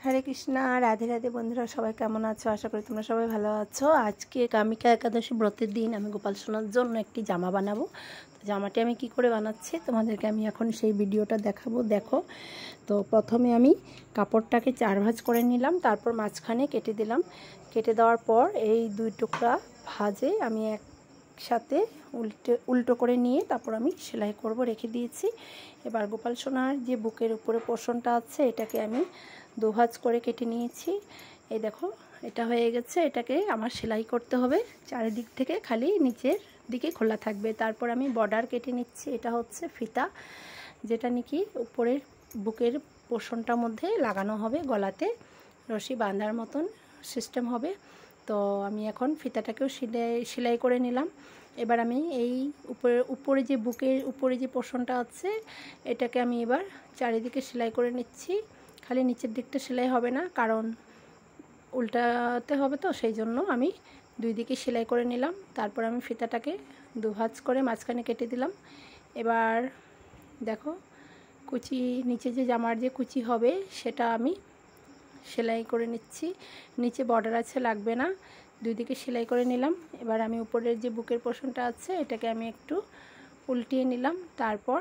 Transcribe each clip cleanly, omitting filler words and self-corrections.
हरे कृष्णा राधे राधे बंधुरा सबाई केमन आछो आशा करी तोमरा सबाई भालो आछो। आज के कामिका एकादशी व्रतेर दिन आमी गोपाल सोनार जोन्नो एकटी जामा बानाबो। तो जामाटी आमी कि करे बानाচ্ছি तोमादेरके आमी एखन सेई भिडियोटा देखाबो। देखो तो प्रथमे आमी कापड़टाके चार भाज करे निलाम, तारपर माझखाने केटे दिलाम। केटे देওয়ার पर এই দুই টুকরা ভাজে আমি একসাথে উল্টো করে নিয়ে তারপর আমি সেলাই করব রেখে দিয়েছি। এবার গোপাল সোনার যে বুকের উপরে পোর্শনটা আছে এটাকে আমি দু ভাঁজ করে কেটে নিয়েছি। এই দেখো এটা হয়ে গেছে। এটাকে আমার সেলাই করতে হবে, চারিদিক থেকে খালি নিচের দিকে খোলা থাকবে। তারপর আমি বর্ডার কেটে নিচ্ছি। এটা হচ্ছে ফিতা, যেটা নাকি উপরের বুকের পোর্শনটার মধ্যে লাগানো হবে, গলাতে রশি বাঁধার মতন সিস্টেম হবে। তো আমি এখন ফিতাটাকেও সেলাই করে নিলাম। এবার আমি এই উপরে যে বুকের উপরে যে পোর্শনটা আছে এটাকে আমি এবার চারিদিকে সেলাই করে নিচ্ছি। খালি নিচের দিকটা সেলাই হবে না, কারণ উল্টাতে হবে, তো সেই জন্য আমি দুই দিকে সেলাই করে নিলাম। তারপর আমি ফিতাটাকে দু ভাঁজ করে মাঝখানে কেটে দিলাম। এবার দেখো কুচি, নিচে যে জামার যে কুচি হবে সেটা আমি সেলাই করে নিচ্ছি। নিচে বর্ডার আছে, লাগবে না, দুই দিকে সেলাই করে নিলাম। এবার আমি উপরের যে বুকের পোর্শনটা আছে এটাকে আমি একটু উল্টিয়ে নিলাম, তারপর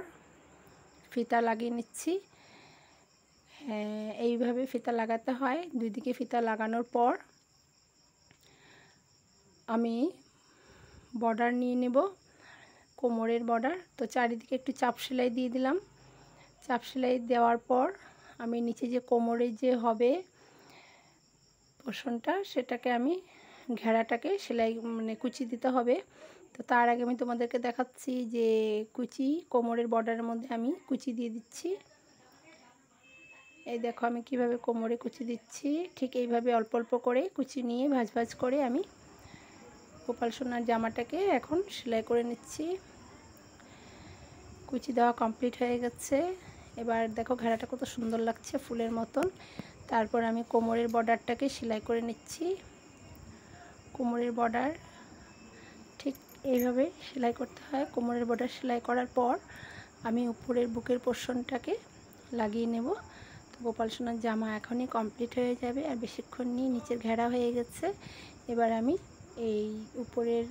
ফিতা লাগিয়ে নিচ্ছি। এইভাবে ফিতা লাগাতে হয়। দুই দিকে ফিতা লাগানোর পর আমি বর্ডার নিয়ে নেব, কোমরের বর্ডার। তো চারিদিকে একটু চাপ সেলাই দিয়ে দিলাম। চাপ সেলাই দেওয়ার পর আমি নিচে যে কোমরে যে হবে পোর্শনটা সেটাকে আমি ঘেরাটাকে সেলাই কুচি দিতে হবে। তো তার আগে আমি তোমাদেরকে দেখাচ্ছি যে কুচি কোমরের বর্ডারের মধ্যে আমি কুচি দিয়ে দিচ্ছি। এই দেখো আমি কিভাবে কোমরে কুচি দিচ্ছি। ঠিক এইভাবে অল্প অল্প করে কুচি নিয়ে ভাঁজ ভাঁজ করে আমি গোপাল সোনার জামাটাকে এখন সেলাই করে নিচ্ছি। কুচি দেওয়া কমপ্লিট হয়ে গেছে। এবার দেখো ঘেরাটা কত সুন্দর লাগছে, ফুলের মতন। তারপর আমি কোমরের বর্ডারটাকে সেলাই করে নিচ্ছি। কোমরের বর্ডার ঠিক এইভাবে সেলাই করতে হয়। কোমরের বর্ডার সেলাই করার পর আমি উপরের বুকের পোর্শনটাকে লাগিয়ে নেব। তো গোপাল সোনার জামা এখনই কমপ্লিট হয়ে যাবে, আর বেশিক্ষণ নিয়ে নিচের ঘেরা হয়ে গেছে। এবার আমি এই উপরের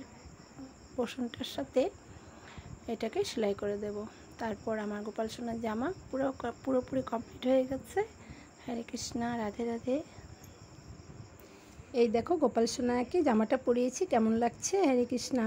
পোর্শনটার সাথে এটাকে সেলাই করে দেব। তারপর আমার গোপাল সোনার জামা পুরোপুরি কমপ্লিট হয়ে গেছে। হরে কৃষ্ণা রাধে রাধে। এই দেখো গোপাল সোনাকে জামাটা পরিয়েছি, কেমন লাগছে। হরে কৃষ্ণা।